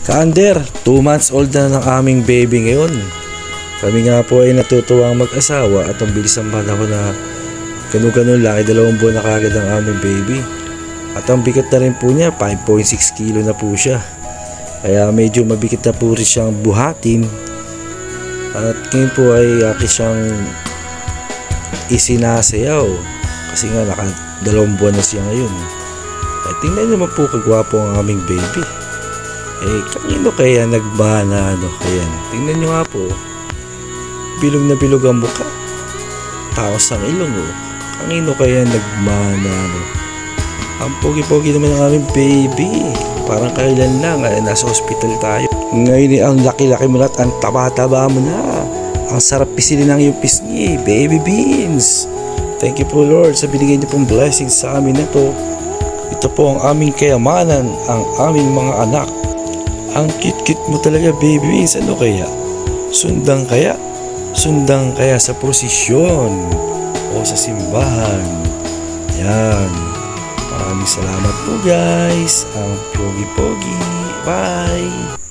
Ka-under, 2 months old na ng aming baby ngayon. Kami nga po ay natutuwang mag-asawa at ang bilis ng panahon na ganun-ganun lang ay 2 buwan na kagad ang aming baby. At ang bigat na rin po niya, 5.6 kilo na po siya. Kaya medyo mabigat na po rin siyang buhatin. At ngayon po ay akin siyang isinasayaw. Kasi nga naka 2 buwan na siya ngayon. At tingnan niyo po kagwapo ang aming baby. Kanino kaya nagmana kaya? Tingnan nyo nga po. Bilog na bilog ang mukha. Taos ang ilong Kanino kaya nagmana Ang pogi-pogi naman ng aming baby. Parang kailan lang nasa hospital tayo. Ngayon ang laki-laki mo na at ang taba-taba mo na. Ang sarap pisilin ng iyong pisngi, baby beans. Thank you po Lord sa binigay niyo pong blessings sa amin na to. Ito po ang aming kayamanan, ang aming mga anak. Ang cute-cute mo talaga baby beans. Ano kaya? Sundang kaya? Sundang kaya sa prosesyon o sa simbahan? Yan. Maraming salamat po guys. Ang pogi-pogi. Bye!